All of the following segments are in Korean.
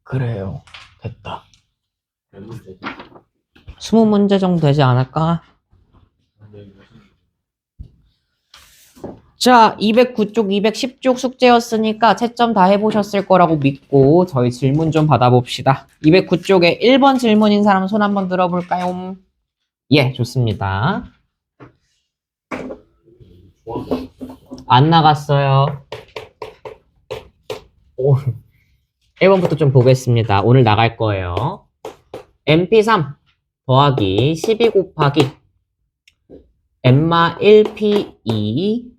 그래요. 됐다. 20문제 정도 되지 않을까? 자, 209쪽, 210쪽 숙제였으니까 채점 다 해보셨을 거라고 믿고 저희 질문 좀 받아봅시다. 209쪽에 1번 질문인 사람 손 한번 들어볼까요? 예, 좋습니다. 안 나갔어요. 1번부터 좀 보겠습니다. 오늘 나갈 거예요. MP3 더하기 12 곱하기 엠마 1P2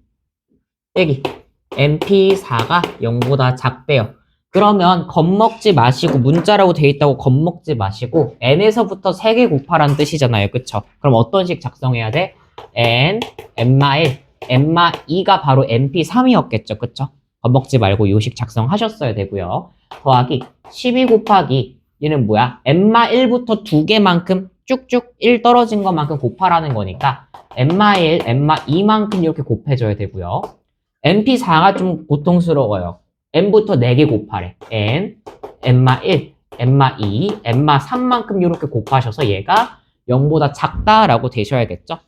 빼기 MP4가 0보다 작대요. 그러면 겁먹지 마시고 문자라고 돼 있다고 겁먹지 마시고 n에서부터 3개 곱하라는 뜻이잖아요. 그쵸? 그럼 어떤 식 작성해야 돼? n, 엠마 1, 엠마 2가 바로 MP3이었겠죠. 그쵸? 겁먹지 말고 요식 작성하셨어야 되고요. 더하기 12 곱하기 얘는 뭐야? 엠마 1부터 2개만큼 쭉쭉 1 떨어진 것만큼 곱하라는 거니까 엠마 1, 엠마 2만큼 이렇게 곱해줘야 되고요. MP4가 좀 고통스러워요. n부터 4개 곱하래. n, 엠마 1, 엠마 2, 엠마 3만큼 이렇게 곱하셔서 얘가 0보다 작다라고 되셔야겠죠?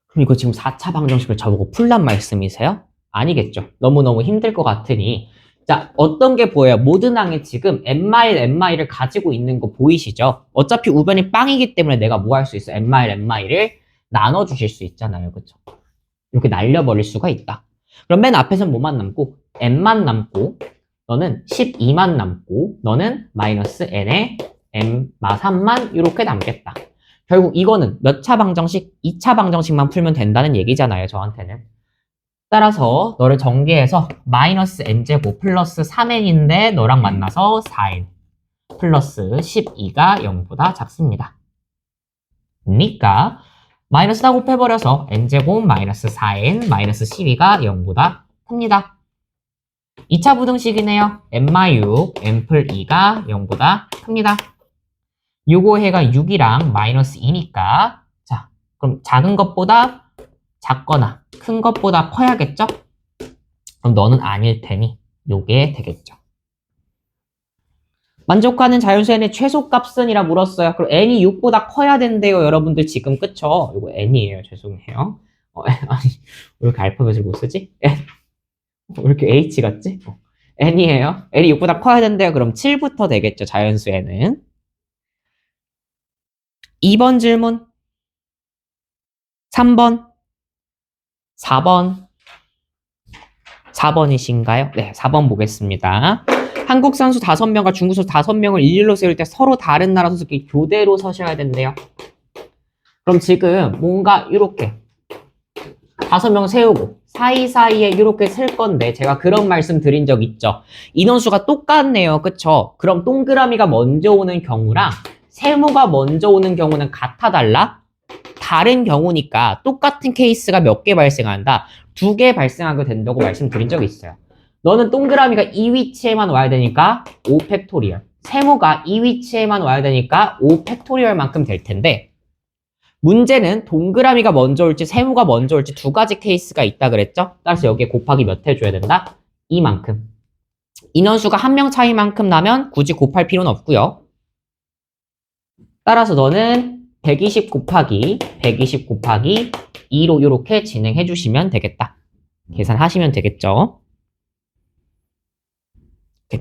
그럼 이거 지금 4차 방정식을 저보고 풀란 말씀이세요? 아니겠죠. 너무너무 힘들 것 같으니 자, 어떤 게 보여요? 모든 항에 지금 엠마1, 엠마2를 가지고 있는 거 보이시죠? 어차피 우변이 빵이기 때문에 내가 뭐 할 수 있어? 엠마1, 엠마2를 나눠주실 수 있잖아요. 그쵸? 이렇게 날려버릴 수가 있다. 그럼 맨 앞에서는 뭐만 남고? n만 남고 너는 12만 남고 너는 마이너스 n에 m마 3만 이렇게 남겠다. 결국 이거는 몇 차 방정식? 2차 방정식만 풀면 된다는 얘기잖아요. 저한테는. 따라서 너를 전개해서 마이너스 n제곱 플러스 3n인데 너랑 만나서 4n 플러스 12가 0보다 작습니다. 그러니까 마이너스 다 곱해버려서 n제곱 마이너스 4n 마이너스 12가 0보다 큽니다. 2차 부등식이네요. n-6, n+2가 0보다 큽니다. 요거 해가 6이랑 마이너스 2니까 자, 그럼 작은 것보다 작거나 큰 것보다 커야겠죠? 그럼 너는 아닐 테니 요게 되겠죠. 만족하는 자연수의 최소값은? 이라 물었어요. 그럼 n이 6보다 커야 된대요. 여러분들 지금 그쵸? 이거 n이에요. 죄송해요. 아니, 왜 이렇게 알파벳을 못 쓰지? n. 왜 이렇게 h 같지? n이에요. n이 6보다 커야 된대요. 그럼 7부터 되겠죠. 자연수에는. 2번 질문. 3번. 4번. 4번이신가요? 네, 4번 보겠습니다. 한국 선수 5명과 중국 선수 5명을 일일로 세울 때 서로 다른 나라 선수끼리 교대로 서셔야 된대요. 그럼 지금 뭔가 이렇게 5명 세우고 사이사이에 이렇게 셀 건데 제가 그런 말씀 드린 적 있죠. 인원수가 똑같네요. 그쵸? 그럼 동그라미가 먼저 오는 경우랑 세모가 먼저 오는 경우는 같아 달라? 다른 경우니까 똑같은 케이스가 몇 개 발생한다? 2개 발생하게 된다고 말씀드린 적이 있어요. 너는 동그라미가 이 위치에만 와야 되니까 5 팩토리얼. 세모가 이 위치에만 와야 되니까 5 팩토리얼만큼 될 텐데 문제는 동그라미가 먼저 올지 세모가 먼저 올지 2가지 케이스가 있다 그랬죠? 따라서 여기에 곱하기 몇 해줘야 된다? 이만큼. 인원수가 1명 차이만큼 나면 굳이 곱할 필요는 없고요. 따라서 너는 120 곱하기 120 곱하기 2로 이렇게 진행해 주시면 되겠다. 계산하시면 되겠죠?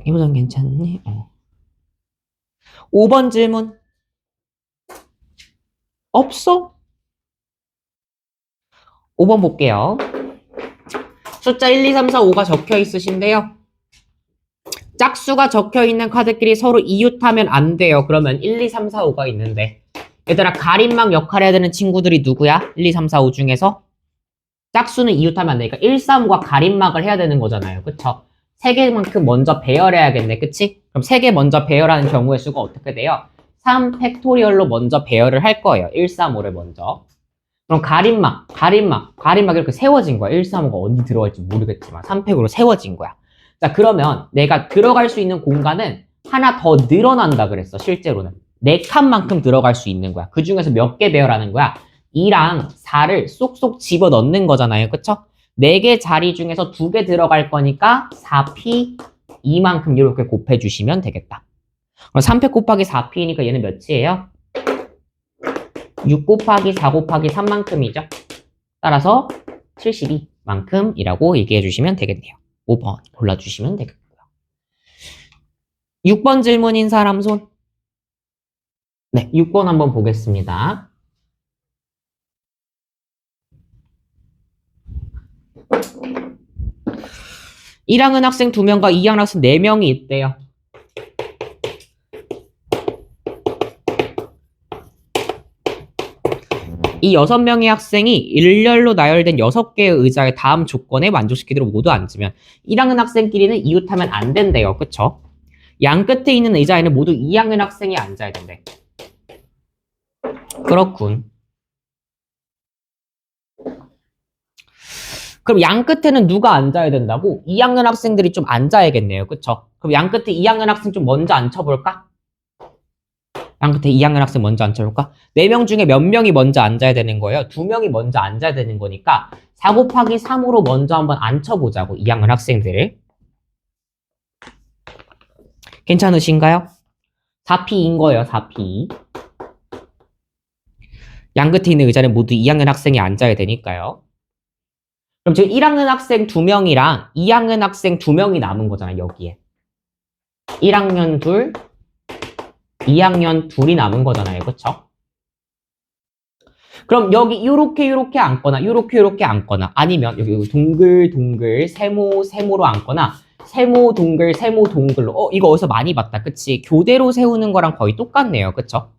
이보단 괜찮니? 5번 질문. 없어? 5번 볼게요. 숫자 1, 2, 3, 4, 5가 적혀 있으신데요. 짝수가 적혀 있는 카드끼리 서로 이웃하면 안 돼요. 그러면 1, 2, 3, 4, 5가 있는데 얘들아 가림막 역할 해야 되는 친구들이 누구야? 1, 2, 3, 4, 5 중에서 짝수는 이웃하면 안 되니까 1, 3, 5가 가림막을 해야 되는 거잖아요. 그쵸? 3개만큼 먼저 배열해야겠네. 그치? 그럼 3개 먼저 배열하는 경우의 수가 어떻게 돼요? 3 팩토리얼로 먼저 배열을 할 거예요. 1, 3, 5를 먼저. 그럼 가림막 이렇게 세워진 거야. 1, 3, 5가 어디 들어갈지 모르겠지만 3팩으로 세워진 거야. 자, 그러면 내가 들어갈 수 있는 공간은 하나 더 늘어난다 그랬어. 실제로는 4칸만큼 들어갈 수 있는 거야. 그 중에서 몇 개 배열하는 거야? 2랑 4를 쏙쏙 집어 넣는 거잖아요. 그쵸? 4개 자리 중에서 2개 들어갈 거니까 4P 2만큼 이렇게 곱해주시면 되겠다. 그럼 3팩 곱하기 4p니까 얘는 몇이에요? 6 곱하기 4 곱하기 3만큼이죠. 따라서 72만큼이라고 얘기해 주시면 되겠네요. 5번 골라주시면 되겠고요. 6번 질문인 사람 손. 네, 6번 한번 보겠습니다. (1학년) 학생 2명과 (2학년) 학생 4명이 있대요. 이 6명의 학생이 일렬로 나열된 6개의 의자의 다음 조건에 만족시키도록 모두 앉으면 1학년 학생끼리는 이웃하면 안 된대요. 그쵸? 양 끝에 있는 의자에는 모두 2학년 학생이 앉아야 된대. 그렇군. 그럼 양 끝에는 누가 앉아야 된다고? 2학년 학생들이 좀 앉아야겠네요. 그쵸? 그럼 양 끝에 2학년 학생 좀 먼저 앉혀볼까? 양 끝에 2학년 학생 먼저 앉혀볼까? 4명 중에 몇 명이 먼저 앉아야 되는 거예요? 2명이 먼저 앉아야 되는 거니까 4 곱하기 3으로 먼저 한번 앉혀보자고, 2학년 학생들을. 괜찮으신가요? 4p인 거예요, 4p. 양 끝에 있는 의자는 모두 2학년 학생이 앉아야 되니까요. 그럼 지금 1학년 학생 2명이랑 2학년 학생 2명이 남은 거잖아요, 여기에. 1학년 둘, 2학년 둘이 남은 거잖아요, 그쵸? 그럼 여기 요렇게 앉거나 요렇게 앉거나, 아니면 여기 동글 세모로 앉거나 세모 동글로, 이거 어디서 많이 봤다, 그치? 교대로 세우는 거랑 거의 똑같네요, 그쵸?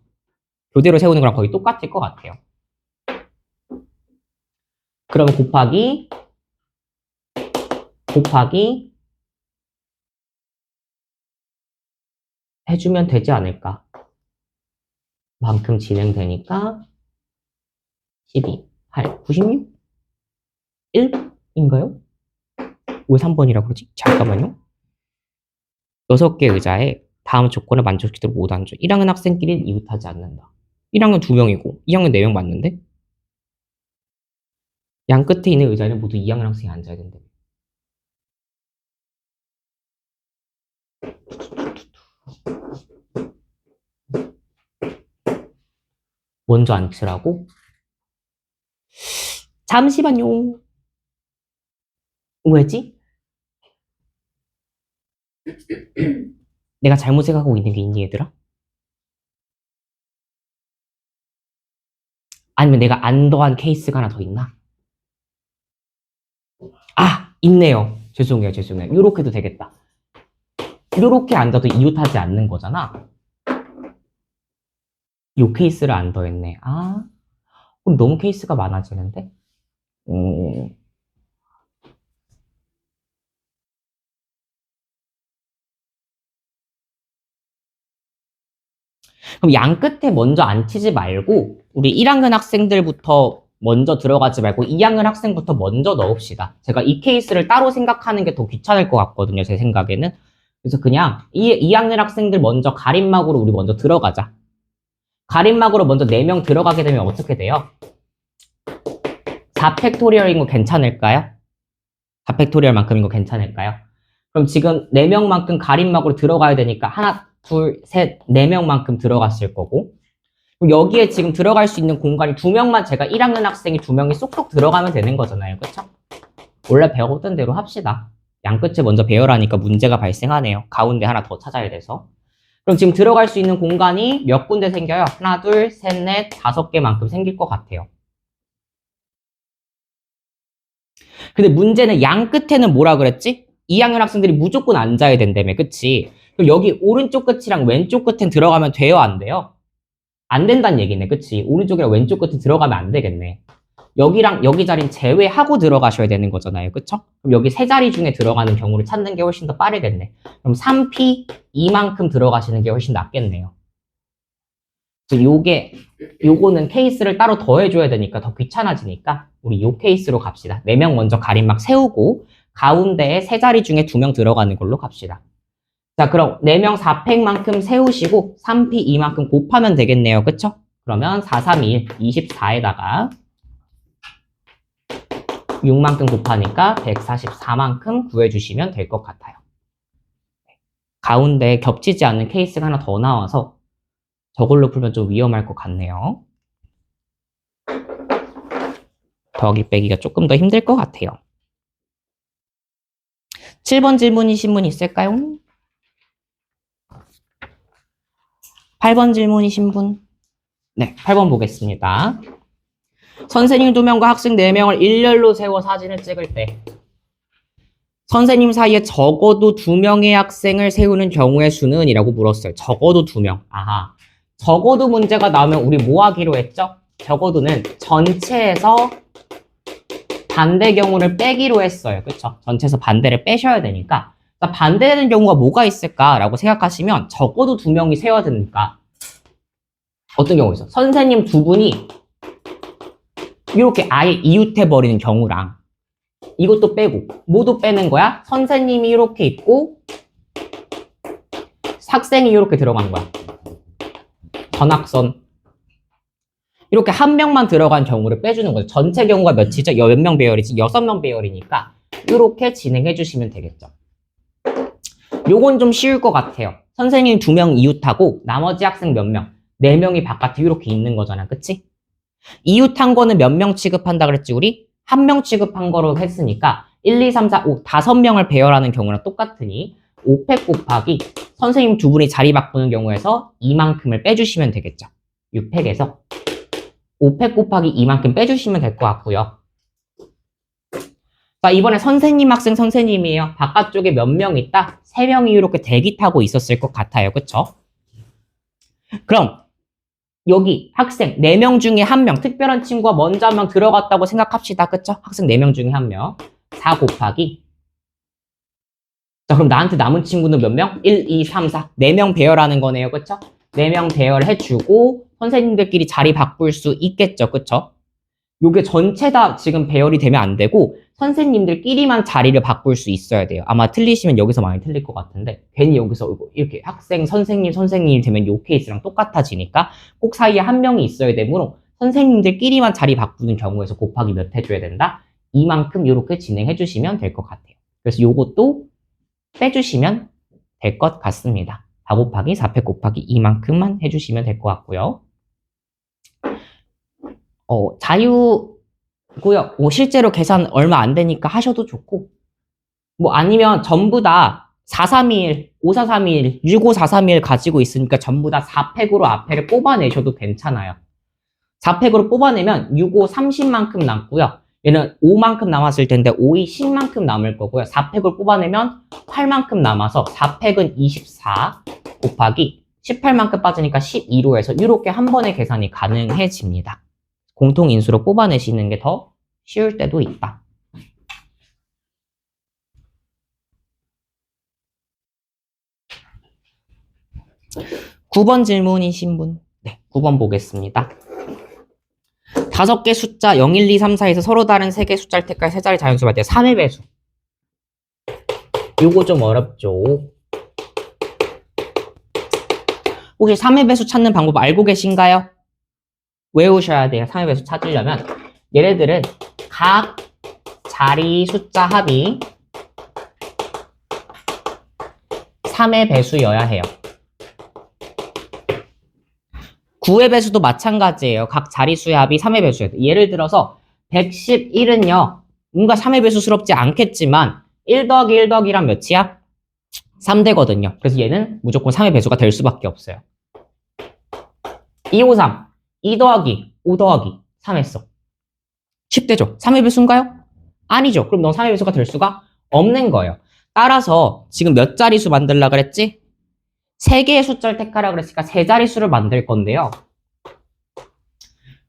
교대로 세우는 거랑 거의 똑같을 것 같아요. 그러면 곱하기 해주면 되지 않을까? 만큼 진행되니까 12, 8, 96? 1인가요? 왜 3번이라고 그러지? 잠깐만요. 6개 의자에 다음 조건을 만족시키도록 못 앉아. 1학년 학생끼리는 이웃하지 않는다. 1학년 2명이고 2학년 4명 맞는데? 양 끝에 있는 의자에는 모두 2학년 학생이 앉아야 된대. 먼저 앉으라고? 잠시만요. 왜지? 내가 잘못 생각하고 있는 게 있니, 얘들아? 아니면 내가 안 더한 케이스가 하나 더 있나? 아, 있네요. 죄송해요. 요렇게도 되겠다. 요렇게 앉아도 이웃하지 않는 거잖아. 요 케이스를 안 더했네. 아, 그럼 너무 케이스가 많아지는데? 그럼 양 끝에 먼저 앉히지 말고 우리 1학년 학생들부터 먼저 들어가지 말고 2학년 학생부터 먼저 넣읍시다. 제가 이 케이스를 따로 생각하는 게 더 귀찮을 것 같거든요, 제 생각에는. 그래서 그냥 2학년 학생들 먼저 가림막으로 우리 먼저 들어가자. 가림막으로 먼저 4명 들어가게 되면 어떻게 돼요? 4팩토리얼인 거 괜찮을까요? 4팩토리얼만큼인 거 괜찮을까요? 그럼 지금 4명만큼 가림막으로 들어가야 되니까 하나, 둘, 셋, 4명만큼 들어갔을 거고, 그럼 여기에 지금 들어갈 수 있는 공간이 2명만, 제가 1학년 학생이 2명이 쏙쏙 들어가면 되는 거잖아요. 그쵸? 원래 배웠던 대로 합시다. 양끝에 먼저 배열하니까 문제가 발생하네요. 가운데 하나 더 찾아야 돼서. 그럼 지금 들어갈 수 있는 공간이 몇 군데 생겨요? 하나, 둘, 셋, 넷, 5개만큼 생길 것 같아요. 근데 문제는 양 끝에는 뭐라 그랬지? 2학년 학생들이 무조건 앉아야 된다며, 그치? 그럼 여기 오른쪽 끝이랑 왼쪽 끝엔 들어가면 돼요, 안 돼요? 안 된다는 얘기네, 그치? 오른쪽이랑 왼쪽 끝에 들어가면 안 되겠네. 여기랑 여기 자리는 제외하고 들어가셔야 되는 거잖아요, 그쵸? 그럼 여기 세 자리 중에 들어가는 경우를 찾는 게 훨씬 더 빠르겠네. 그럼 3p 이만큼 들어가시는 게 훨씬 낫겠네요. 그래서 요거는 케이스를 따로 더해줘야 되니까 더 귀찮아지니까 우리 요 케이스로 갑시다. 4명 먼저 가림막 세우고 가운데에 세 자리 중에 2명 들어가는 걸로 갑시다. 자, 그럼 4명 4팩만큼 세우시고 3p 이만큼 곱하면 되겠네요. 그쵸? 그러면 4, 3, 1, 24에다가 6만큼 곱하니까 144만큼 구해주시면 될 것 같아요. 가운데 겹치지 않는 케이스가 하나 더 나와서 저걸로 풀면 좀 위험할 것 같네요. 더하기 빼기가 조금 더 힘들 것 같아요. 7번 질문이신 분 있을까요? 8번 질문이신 분? 네, 8번 보겠습니다. 선생님 2명과 학생 4명을 일렬로 세워 사진을 찍을 때 선생님 사이에 적어도 2명의 학생을 세우는 경우의 수는? 이라고 물었어요. 적어도 2명. 아하. 적어도 문제가 나오면 우리 뭐 하기로 했죠? 적어도는 전체에서 반대 경우를 빼기로 했어요. 그쵸? 전체에서 반대를 빼셔야 되니까. 그러니까 반대되는 경우가 뭐가 있을까라고 생각하시면 적어도 2명이 세워야 되니까 어떤 경우 있어? 선생님 2분이 이렇게 아예 이웃해버리는 경우랑 이것도 빼고 모두 빼는 거야. 선생님이 이렇게 있고 학생이 이렇게 들어간 거야. 전학선. 이렇게 한 명만 들어간 경우를 빼주는 거죠. 전체 경우가 몇이죠? 몇 명 배열이지? 6명 배열이니까 이렇게 진행해 주시면 되겠죠. 요건 좀 쉬울 것 같아요. 선생님 2명 이웃하고 나머지 학생 몇 명? 4명이 바깥에 이렇게 있는 거잖아. 그치? 이웃한 거는 몇 명 취급한다 그랬지 우리? 한 명 취급한 거로 했으니까 1, 2, 3, 4, 5, 5명을 배열하는 경우랑 똑같으니 5팩 곱하기 선생님 2분이 자리 바꾸는 경우에서 이만큼을 빼주시면 되겠죠. 6팩에서 5팩 곱하기 이만큼 빼주시면 될 것 같고요. 자, 이번에 선생님, 학생, 선생님이에요. 바깥쪽에 몇 명 있다? 3명이 이렇게 대기 타고 있었을 것 같아요. 그쵸? 그럼 여기 학생 4명 중에 1명, 특별한 친구가 먼저 1명 들어갔다고 생각합시다. 그쵸? 학생 4명 중에 1명. 4 곱하기. 자, 그럼 나한테 남은 친구는 몇 명? 1, 2, 3, 4. 4명 배열하는 거네요. 그쵸? 4명 배열해주고 선생님들끼리 자리 바꿀 수 있겠죠. 그쵸? 요게 전체 다 지금 배열이 되면 안 되고 선생님들끼리만 자리를 바꿀 수 있어야 돼요. 아마 틀리시면 여기서 많이 틀릴 것 같은데 괜히 여기서 이렇게 학생, 선생님이 되면 요 케이스랑 똑같아지니까 꼭 사이에 한 명이 있어야 되므로 선생님들끼리만 자리 바꾸는 경우에서 곱하기 몇 해줘야 된다? 이만큼 이렇게 진행해 주시면 될 것 같아요. 그래서 요것도 빼주시면 될 것 같습니다. 4 곱하기 4팩 곱하기 이만큼만 해주시면 될 것 같고요. 자유구역, 실제로 계산 얼마 안 되니까 하셔도 좋고, 아니면 전부 다 4321, 5431, 65431 가지고 있으니까 전부 다 4팩으로 앞에를 뽑아내셔도 괜찮아요. 4팩으로 뽑아내면 65, 30만큼 남고요. 얘는 5만큼 남았을 텐데 5이 10만큼 남을 거고요. 4팩을 뽑아내면 8만큼 남아서 4팩은 24 곱하기 18만큼 빠지니까 12로 해서 이렇게 한 번에 계산이 가능해집니다. 공통인수로 뽑아내시는 게 더 쉬울 때도 있다. (9번) 질문이신 분. 네, 9번 보겠습니다. 5개 숫자 0, 1, 2, 3, 4에서 서로 다른 3개 숫자를 택할 세 자리 자연수 할 때 3의 배수. 요거 좀 어렵죠. 혹시 3의 배수 찾는 방법 알고 계신가요? 외우셔야 돼요. 3의 배수 찾으려면 얘네들은 각 자리 숫자 합이 3의 배수여야 해요. 9의 배수도 마찬가지예요. 각 자리수의 합이 3의 배수여야 돼요. 예를 들어서 111은요. 뭔가 3의 배수스럽지 않겠지만 1 더하기 1 더하기랑 몇이야? 3되거든요. 그래서 얘는 무조건 3의 배수가 될 수밖에 없어요. 253 2 더하기 5 더하기 3 했어. 10대죠? 3의 배수인가요? 아니죠. 그럼 넌 3의 배수가 될 수가 없는 거예요. 따라서 지금 몇 자리수 만들라 그랬지? 3개의 숫자를 택하라 그랬으니까 3자리수를 만들 건데요.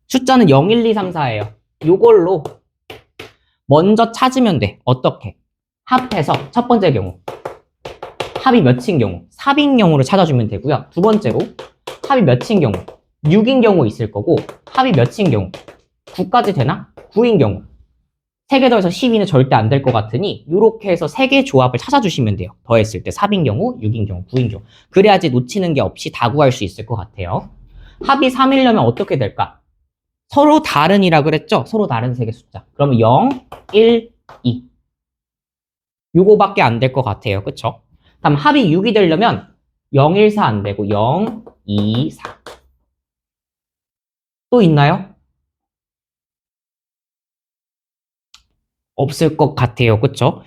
숫자는 0, 1, 2, 3, 4예요. 요걸로 먼저 찾으면 돼. 어떻게? 합해서 첫 번째 경우 합이 몇인 경우 4인 경우를 찾아주면 되고요. 두 번째로 합이 몇인 경우 6인 경우 있을 거고 합이 몇인 경우 9까지 되나? 9인 경우 3개 더해서 12는 절대 안 될 것 같으니 이렇게 해서 3개 조합을 찾아주시면 돼요. 더했을 때 4인 경우, 6인 경우, 9인 경우. 그래야지 놓치는 게 없이 다 구할 수 있을 것 같아요. 합이 3이려면 어떻게 될까? 서로 다른이라 그랬죠? 서로 다른 3개 숫자. 그러면 0, 1, 2. 요거밖에 안 될 것 같아요. 그쵸? 다음 합이 6이 되려면 0, 1, 4 안 되고 0, 2, 4. 또 있나요? 없을 것 같아요. 그쵸?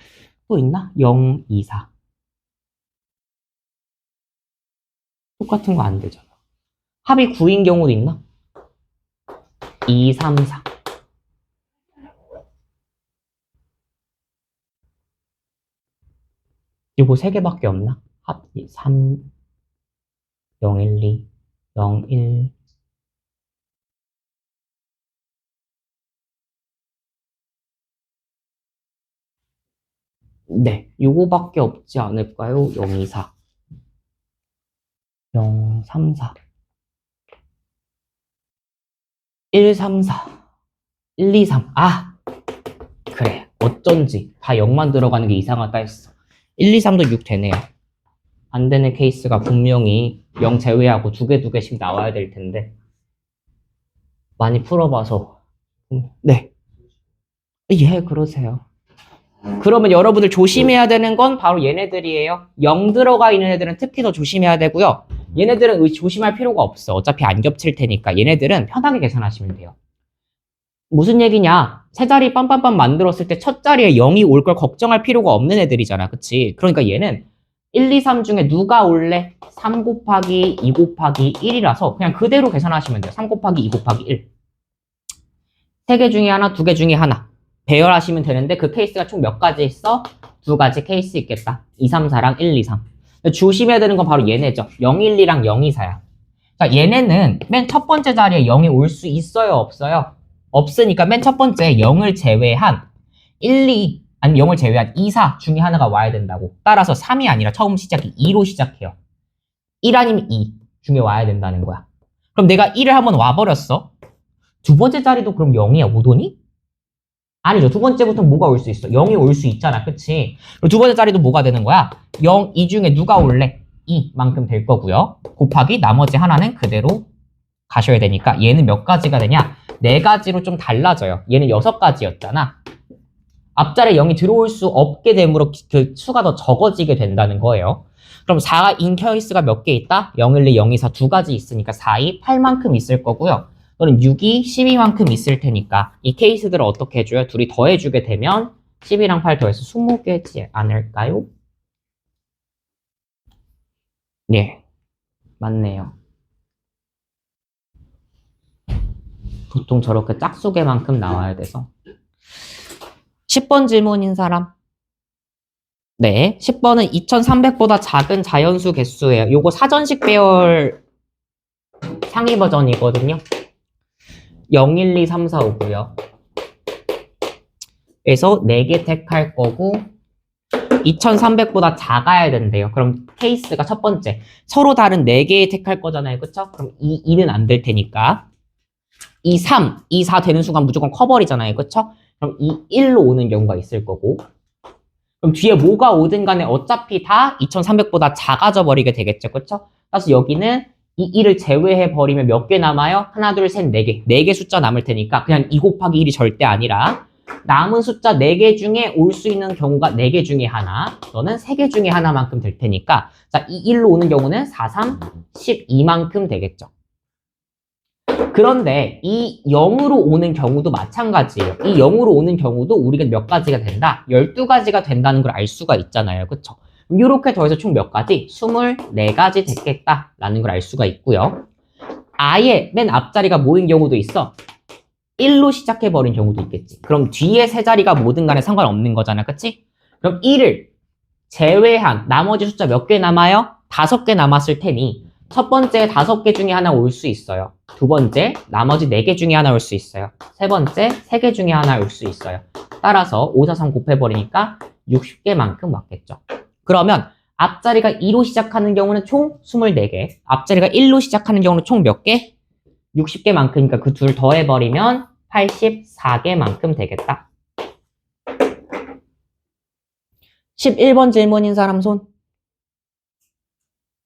또 있나? 0, 2, 4. 똑같은 거 안 되잖아. 합이 9인 경우도 있나? 2, 3, 4. 이거 3개밖에 없나? 합 3, 0, 1, 2, 0, 1. 네, 요거밖에 없지 않을까요? 0, 2, 4. 0, 3, 4. 1, 3, 4. 1, 2, 3. 아, 그래. 어쩐지 다 0만 들어가는 게 이상하다 했어. 1, 2, 3도 6 되네요. 안 되는 케이스가 분명히 0 제외하고 두 개씩 나와야 될 텐데. 많이 풀어봐서. 네. 예, 그러세요. 그러면 여러분들 조심해야 되는 건 바로 얘네들이에요. 0 들어가 있는 애들은 특히 더 조심해야 되고요. 얘네들은 조심할 필요가 없어. 어차피 안 겹칠 테니까. 얘네들은 편하게 계산하시면 돼요. 무슨 얘기냐? 세 자리 빰빰빰 만들었을 때 첫 자리에 0이 올 걸 걱정할 필요가 없는 애들이잖아. 그치? 그러니까 얘는 1, 2, 3 중에 누가 올래? 3 곱하기 2 곱하기 1이라서 그냥 그대로 계산하시면 돼요. 3 곱하기 2 곱하기 1. 3개 중에 하나, 2개 중에 하나. 배열하시면 되는데 그 케이스가 총 몇 가지 있어? 2가지 케이스 있겠다. 2, 3, 4랑 1, 2, 3. 조심해야 되는 건 바로 얘네죠. 0, 1, 2랑 0, 2, 4야. 그러니까 얘네는 맨 첫 번째 자리에 0이 올 수 있어요? 없어요? 없으니까 맨 첫 번째 0을 제외한 1, 2, 아니 0을 제외한 2, 4 중에 하나가 와야 된다고. 따라서 3이 아니라 처음 시작이 2로 시작해요. 1 아니면 2 중에 와야 된다는 거야. 그럼 내가 1을 한번 와버렸어. 두 번째 자리도 그럼 0이야? 못 오니? 아니죠. 두 번째부터 뭐가 올 수 있어? 0이 올 수 있잖아. 그치? 그럼 두 번째 자리도 뭐가 되는 거야? 0, 2 중에 누가 올래? 2만큼 될 거고요. 곱하기 나머지 하나는 그대로 가셔야 되니까 얘는 몇 가지가 되냐? 4가지로 좀 달라져요. 얘는 6가지였잖아. 앞자리에 0이 들어올 수 없게 되므로 그 수가 더 적어지게 된다는 거예요. 그럼 4인 케이스가 몇 개 있다? 0, 1, 2, 0, 2, 4 2가지 있으니까 4, 2, 8만큼 있을 거고요. 또는 6이 12만큼 있을 테니까 이 케이스들을 어떻게 해줘요? 둘이 더해주게 되면 12랑 8 더해서 20개지 않을까요? 네, 맞네요. 보통 저렇게 짝수개만큼 나와야 돼서. 10번 질문인 사람? 네, 10번은 2300보다 작은 자연수 개수예요. 요거 사전식 배열 상위 버전이거든요. 0, 1, 2, 3, 4, 5고요. 그래서 4개 택할 거고 2300보다 작아야 된대요. 그럼 케이스가 첫 번째. 서로 다른 4개 택할 거잖아요. 그쵸? 그럼 2는 안 될 테니까 2, 3, 2, 4 되는 순간 무조건 커버리잖아요. 그쵸? 그럼 2, 1로 오는 경우가 있을 거고 그럼 뒤에 뭐가 오든 간에 어차피 다 2300보다 작아져 버리게 되겠죠. 그쵸? 따라서 여기는 이 1을 제외해 버리면 몇 개 남아요? 하나, 둘, 셋, 4개. 4개 숫자 남을 테니까 그냥 2 곱하기 1이 절대 아니라 남은 숫자 4개 중에 올 수 있는 경우가 4개 중에 하나 너는 3개 중에 하나만큼 될 테니까 자, 이 1로 오는 경우는 4, 3, 12만큼 되겠죠. 그런데 이 0으로 오는 경우도 마찬가지예요. 이 0으로 오는 경우도 우리가 몇 가지가 된다? 12가지가 된다는 걸 알 수가 있잖아요. 그쵸? 이렇게 더해서 총 몇 가지? 24가지 됐겠다라는 걸 알 수가 있고요. 아예 맨 앞자리가 뭐인 경우도 있어. 1로 시작해버린 경우도 있겠지. 그럼 뒤에 세 자리가 뭐든 간에 상관없는 거잖아. 그치? 그럼 1을 제외한 나머지 숫자 몇 개 남아요? 5개 남았을 테니 첫 번째 5개 중에 하나 올 수 있어요. 두 번째 나머지 4개 중에 하나 올 수 있어요. 세 번째 3개 중에 하나 올 수 있어요. 따라서 5, 4, 3 곱해버리니까 60개만큼 왔겠죠. 그러면 앞자리가 2로 시작하는 경우는 총 24개 앞자리가 1로 시작하는 경우는 총 몇 개? 60개만큼이니까 그 둘 더해버리면 84개만큼 되겠다. 11번 질문인 사람 손.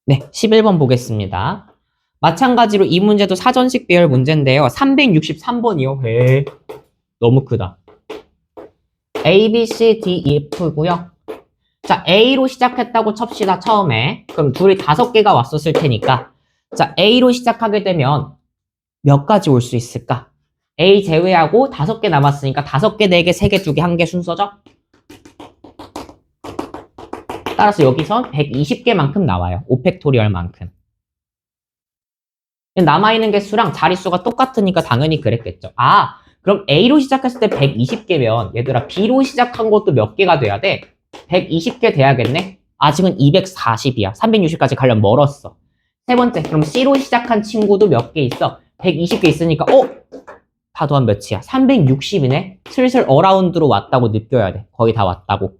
네, 11번 보겠습니다. 마찬가지로 이 문제도 사전식 배열 문제인데요. 363번이요. 왜? 너무 크다. A, B, C, D, E, F고요. 자, A로 시작했다고 칩시다, 처음에. 그럼 둘이 5개가 왔었을 테니까. 자, A로 시작하게 되면 몇 가지 올 수 있을까? A 제외하고 5개 남았으니까 5개, 4개, 3개, 2개, 1개 순서죠? 따라서 여기선 120개만큼 나와요. 5팩토리얼만큼. 남아있는 개수랑 자릿수가 똑같으니까 당연히 그랬겠죠. 아, 그럼 A로 시작했을 때 120개면 얘들아 B로 시작한 것도 몇 개가 돼야 돼? 120개 돼야겠네? 아직은 240이야. 360까지 가려면 멀었어. 세 번째, 그럼 C로 시작한 친구도 몇 개 있어? 120개 있으니까 다 더한 몇이야? 360이네? 슬슬 어라운드로 왔다고 느껴야 돼. 거의 다 왔다고.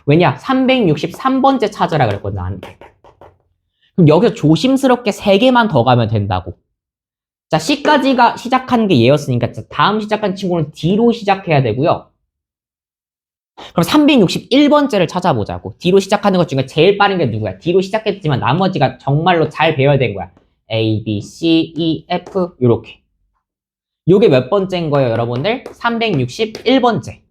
왜냐? 363번째 찾으라 그랬거든, 나한테. 그럼 여기서 조심스럽게 3개만 더 가면 된다고. 자, C까지가 시작한 게 얘였으니까 다음 시작한 친구는 D로 시작해야 되고요. 그럼 361번째를 찾아보자고. D로 시작하는 것 중에 제일 빠른 게 누구야? D로 시작했지만 나머지가 정말로 잘 배열된 거야. A, B, C, E, F 요렇게. 요게 몇 번째인 거예요, 여러분들? 361번째.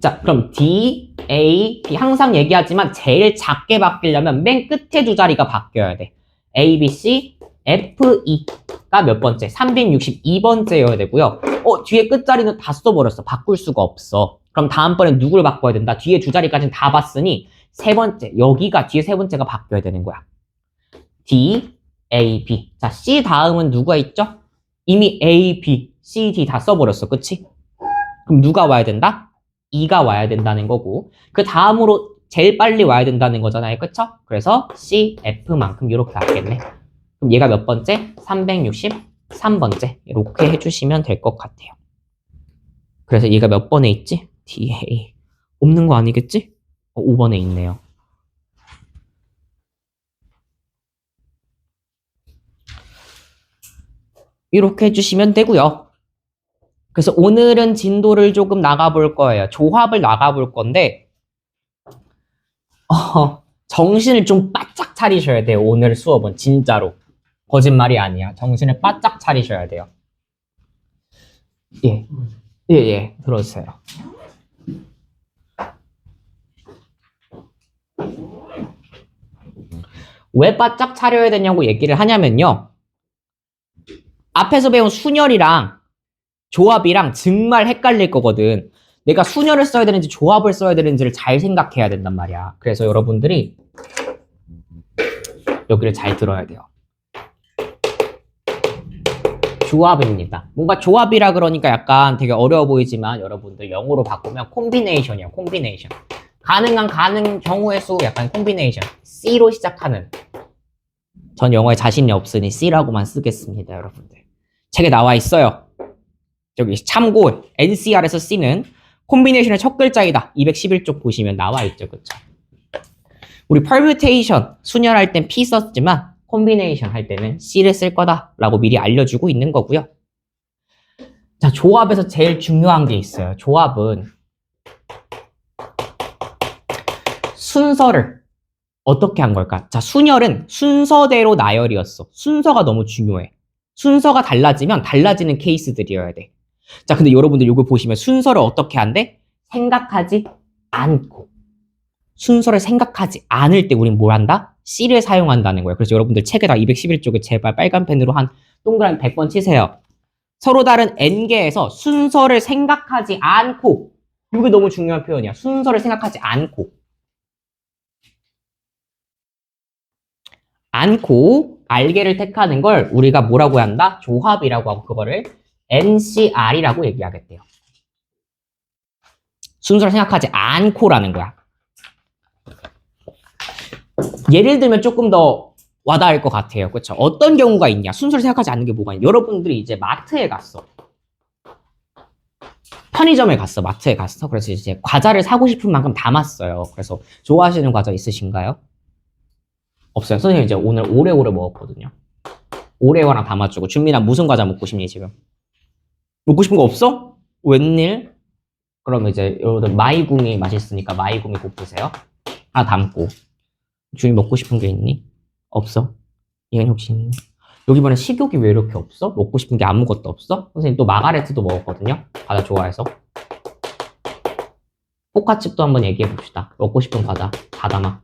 자, 그럼 D, A, B 항상 얘기하지만 제일 작게 바뀌려면 맨 끝에 두 자리가 바뀌어야 돼. A, B, C, F, E가 몇 번째? 362번째여야 되고요. 뒤에 끝자리는 다 써버렸어. 바꿀 수가 없어. 그럼 다음번엔 누굴 바꿔야 된다? 뒤에 두 자리까지는 다 봤으니 세 번째, 여기가 뒤에 세 번째가 바뀌어야 되는 거야. D, A, B. 자, C 다음은 누가 있죠? 이미 A, B, C, D 다 써버렸어. 그치? 그럼 누가 와야 된다? E가 와야 된다는 거고 그 다음으로 제일 빨리 와야 된다는 거잖아요. 그쵸? 그래서 C, F만큼 이렇게 왔겠네. 그럼 얘가 몇 번째? 363번째. 이렇게 해주시면 될 것 같아요. 그래서 얘가 몇 번에 있지? D, A. 없는 거 아니겠지? 5번에 있네요. 이렇게 해주시면 되고요. 그래서 오늘은 진도를 조금 나가볼 거예요. 조합을 나가볼 건데 정신을 좀 바짝 차리셔야 돼요. 오늘 수업은 진짜로. 거짓말이 아니야. 정신을 바짝 차리셔야 돼요. 예, 들어주세요. 왜 바짝 차려야 되냐고 얘기를 하냐면요. 앞에서 배운 순열이랑 조합이랑 정말 헷갈릴 거거든. 내가 순열을 써야 되는지 조합을 써야 되는지를 잘 생각해야 된단 말이야. 그래서 여러분들이 여기를 잘 들어야 돼요. 조합입니다. 뭔가 조합이라 그러니까 약간 되게 어려워 보이지만 여러분들 영어로 바꾸면 콤비네이션이야. 콤비네이션. 가능한 경우의 수 약간 콤비네이션. C로 시작하는. 전 영어에 자신이 없으니 C라고만 쓰겠습니다. 여러분들. 책에 나와 있어요. 저기 참고 NCR에서 C는 콤비네이션의 첫 글자이다. 211쪽 보시면 나와 있죠. 그쵸? 우리 permutation 순열할 땐 P 썼지만 콤비네이션 할 때는 C를 쓸 거다라고 미리 알려주고 있는 거고요. 자, 조합에서 제일 중요한 게 있어요. 조합은 순서를 어떻게 한 걸까? 자, 순열은 순서대로 나열이었어. 순서가 너무 중요해. 순서가 달라지면 달라지는 케이스들이어야 돼. 자, 근데 여러분들 이거 보시면 순서를 어떻게 한대? 생각하지 않고. 순서를 생각하지 않을 때 우린 뭘 한다? C를 사용한다는 거예요. 그래서 여러분들 책에다 211쪽에 제발 빨간 펜으로 한 동그라미 100번 치세요. 서로 다른 N개에서 순서를 생각하지 않고. 이게 너무 중요한 표현이야. 순서를 생각하지 않고. 알게를 택하는 걸 우리가 뭐라고 한다? 조합이라고 하고 그거를 NCR이라고 얘기하겠대요. 순서를 생각하지 않고라는 거야. 예를 들면 조금 더 와닿을 것 같아요. 그렇죠? 어떤 경우가 있냐? 순서를 생각하지 않는 게 뭐가 있냐? 여러분들이 이제 마트에 갔어. 편의점에 갔어. 마트에 갔어. 그래서 이제 과자를 사고 싶은 만큼 담았어요. 그래서 좋아하시는 과자 있으신가요? 없어요. 선생님 이제 오늘 오레오를 먹었거든요. 오레오랑 담아주고 준민아 무슨 과자 먹고 싶니 지금? 먹고 싶은 거 없어? 웬일? 그럼 이제 여러분들 마이구미 맛있으니까 마이구미 곱으세요. 하나 담고. 준이 먹고 싶은 게 있니? 없어? 얘는 혹시 있니? 여기 보면 식욕이 왜 이렇게 없어? 먹고 싶은 게 아무것도 없어? 선생님 또 마가레트도 먹었거든요. 과자 좋아해서. 포카칩도 한번 얘기해 봅시다. 먹고 싶은 과자 다 담아.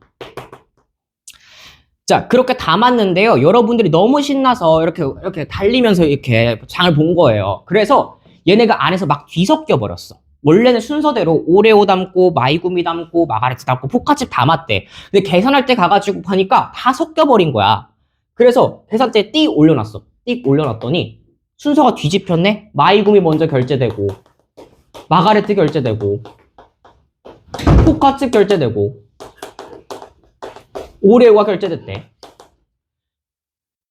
자, 그렇게 담았는데요. 여러분들이 너무 신나서 이렇게 달리면서 이렇게 장을 본 거예요. 그래서 얘네가 안에서 막 뒤섞여 버렸어. 원래는 순서대로 오레오 담고 마이구미 담고 마가레트 담고 포카칩 담았대. 근데 계산할 때 가가지고 보니까 다 섞여버린 거야. 그래서 계산대에 띡 올려놨어. 띡 올려놨더니 순서가 뒤집혔네. 마이구미 먼저 결제되고 마가레트 결제되고 포카칩 결제되고 오레오가 결제됐대.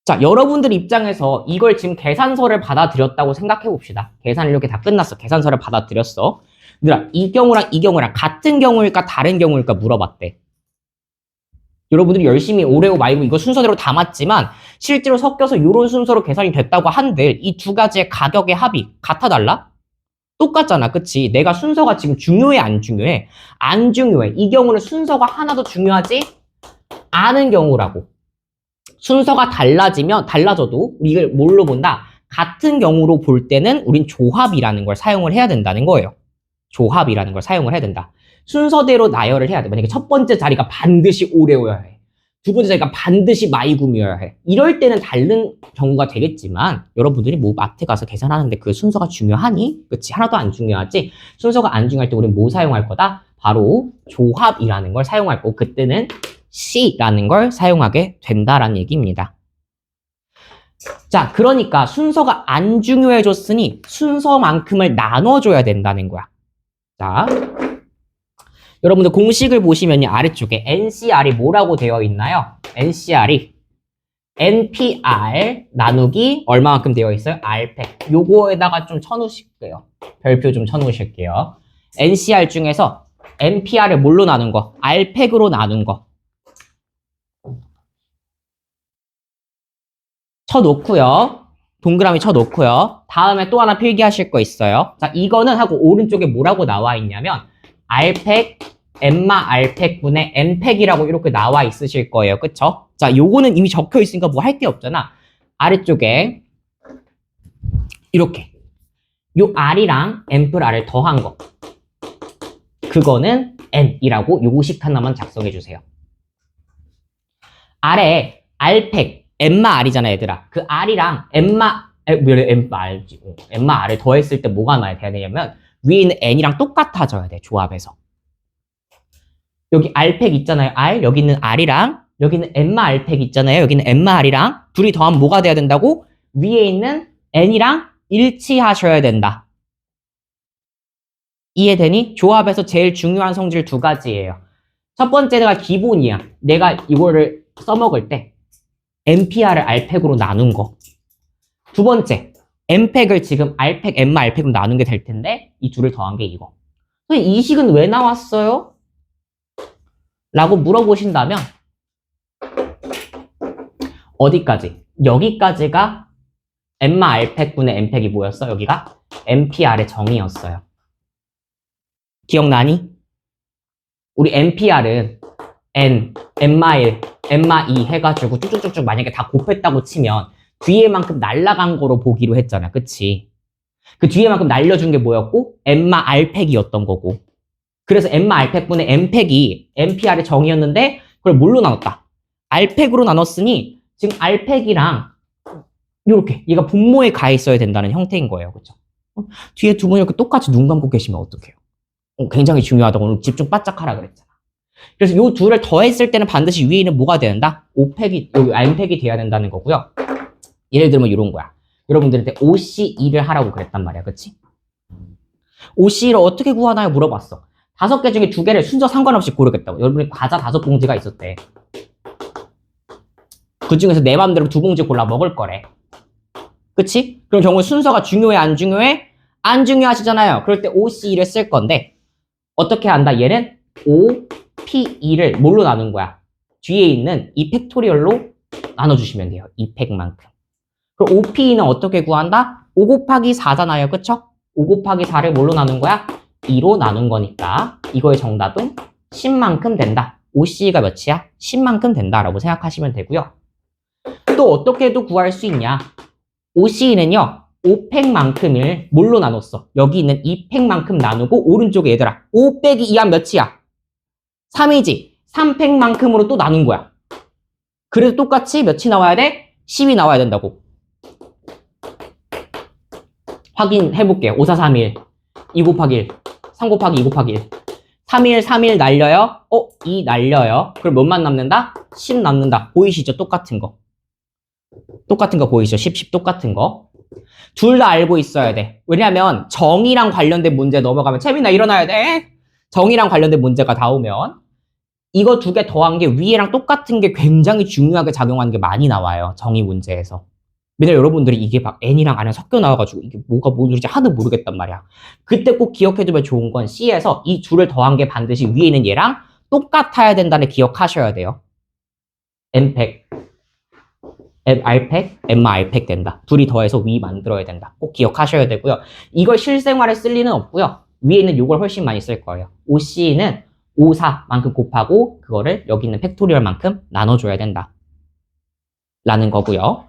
자, 여러분들 입장에서 이걸 지금 계산서를 받아들였다고 생각해 봅시다. 계산이 이렇게 다 끝났어. 계산서를 받아들였어. 얘들아, 이 경우랑 이 경우랑 같은 경우일까 다른 경우일까 물어봤대. 여러분들이 열심히 오레오 말고 이거 순서대로 담았지만 실제로 섞여서 이런 순서로 계산이 됐다고 한들 이 두 가지의 가격의 합이 같아 달라? 똑같잖아. 그치? 내가 순서가 지금 중요해 안 중요해? 안 중요해. 이 경우는 순서가 하나도 중요하지 않은 경우라고. 순서가 달라져도 이걸 뭘로 본다? 같은 경우로 볼 때는 우린 조합이라는 걸 사용을 해야 된다는 거예요. 조합이라는 걸 사용을 해야 된다. 순서대로 나열을 해야 돼. 만약에 첫 번째 자리가 반드시 오레오여야 해. 두 번째 자리가 반드시 마이구미여야 해. 이럴 때는 다른 경우가 되겠지만 여러분들이 뭐 마트 가서 계산하는데 그 순서가 중요하니? 그치? 하나도 안 중요하지? 순서가 안 중요할 때 우리는 뭐 사용할 거다? 바로 조합이라는 걸 사용할 거고 그때는 C라는 걸 사용하게 된다라는 얘기입니다. 자, 그러니까 순서가 안 중요해졌으니 순서만큼을 나눠줘야 된다는 거야. 자, 여러분들 공식을 보시면요. 아래쪽에 NCR이 뭐라고 되어 있나요? NCR이 NPR 나누기 얼마만큼 되어 있어요? R팩. 요거에다가 좀 쳐놓으실게요. 별표 좀 쳐놓으실게요. NCR 중에서 NPR을 뭘로 나눈 거? R팩으로 나눈 거. 쳐놓고요. 동그라미 쳐놓고요. 다음에 또 하나 필기하실 거 있어요. 자, 이거는 하고 오른쪽에 뭐라고 나와 있냐면 R팩, 엠마 R팩 분의 N팩이라고 이렇게 나와 있으실 거예요. 그쵸? 자, 요거는 이미 적혀 있으니까 뭐 할 게 없잖아. 아래쪽에 이렇게 요 R이랑 M 플 R을 더한 거. 그거는 N이라고 요식 하나만 작성해 주세요. 아래 R팩 엠마 R이잖아, 얘들아. 그 R이랑 엠마 R지. 엠마 R을 더했을 때 뭐가 나야 되냐면 위에 있는 N이랑 똑같아져야 돼, 조합에서. 여기 R팩 있잖아요, R. 여기 있는 R이랑 여기는 엠마 R팩 있잖아요. 여기는 엠마 R이랑 둘이 더하면 뭐가 돼야 된다고? 위에 있는 N이랑 일치하셔야 된다. 이해되니? 조합에서 제일 중요한 성질 두 가지예요. 첫 번째가 기본이야. 내가 이거를 써먹을 때 NPR을 R팩으로 나눈 거. 두 번째, N팩을 지금 R팩, 엠마 R팩으로 나눈 게 될 텐데 이 둘을 더한 게 이거. 이 식은 왜 나왔어요? 라고 물어보신다면 어디까지? 여기까지가 엠마 R팩분의 N팩이 뭐였어? 여기가 NPR의 정의였어요. 기억나니? 우리 NPR은 N, 엠마 1, 엠마 2 해가지고 쭉쭉쭉쭉 만약에 다 곱했다고 치면 뒤에만큼 날라간 거로 보기로 했잖아. 그치? 그 뒤에만큼 날려준 게 뭐였고? 엠마 R팩이었던 거고. 그래서 엠마 R팩분의 N팩이 NPR의 정의였는데 그걸 뭘로 나눴다? R팩으로 나눴으니 지금 R팩이랑 이렇게 얘가 분모에 가 있어야 된다는 형태인 거예요. 그쵸? 뒤에 두 분이 이렇게 똑같이 눈 감고 계시면 어떡해요? 굉장히 중요하다고 오늘 집중 바짝 하라 그랬잖아. 그래서 이 둘을 더했을 때는 반드시 위에 있는 뭐가 된다? O팩이, 여기 N팩이 돼야 된다는 거고요. 예를 들면 이런 거야. 여러분들한테 OC2를 하라고 그랬단 말이야. 그치? OC2를 어떻게 구하나요? 물어봤어. 5개 중에 2개를 순서 상관없이 고르겠다고. 여러분이 과자 5봉지가 있었대. 그 중에서 내 맘대로 2봉지 골라 먹을 거래. 그치? 그럼 경우에 순서가 중요해? 안 중요해? 안 중요하시잖아요. 그럴 때 OC2를 쓸 건데 어떻게 한다? 얘는 OP2를 뭘로 나눈 거야? 뒤에 있는 이 팩토리얼로 나눠주시면 돼요. 이 팩만큼. 그럼 OP2는 어떻게 구한다? 5 곱하기 4잖아요. 그쵸? 5 곱하기 4를 뭘로 나눈 거야? 2로 나눈 거니까 이거의 정답은 10만큼 된다. OC가 몇이야? 10만큼 된다라고 생각하시면 되고요. 또 어떻게도 구할 수 있냐? OC는요. 5팩만큼을 뭘로 나눴어? 여기 있는 2팩만큼 나누고 오른쪽에 얘들아 5 빼기 2하면 몇이야? 3이지. 3팩만큼으로 또 나눈 거야. 그래도 똑같이 몇이 나와야 돼? 10이 나와야 된다고. 확인해볼게요. 5, 4, 3, 1. 2 곱하기 1. 3 곱하기 2 곱하기 1. 3, 1, 3, 1 날려요? 2 날려요. 그럼 몇만 남는다? 10 남는다. 보이시죠? 똑같은 거. 똑같은 거 보이시죠? 10, 10 똑같은 거. 둘 다 알고 있어야 돼. 왜냐면 정의랑 관련된 문제 넘어가면 채민아 일어나야 돼. 정의랑 관련된 문제가 나오면 이거 두 개 더한 게 위에랑 똑같은 게 굉장히 중요하게 작용하는 게 많이 나와요. 정의 문제에서. 맨날 여러분들이 이게 막 n이랑 r이랑 섞여 나와가지고 이게 뭐가 뭔지 하나도 모르겠단 말이야. 그때 꼭 기억해두면 좋은 건 C에서 이 둘을 더한 게 반드시 위에 있는 얘랑 똑같아야 된다는 기억하셔야 돼요. n팩, r팩, r팩 된다. 둘이 더해서 위 만들어야 된다. 꼭 기억하셔야 되고요. 이걸 실생활에 쓸 리는 없고요. 위에 있는 요걸 훨씬 많이 쓸 거예요. OC는 5, 4만큼 곱하고 그거를 여기 있는 팩토리얼만큼 나눠줘야 된다. 라는 거고요.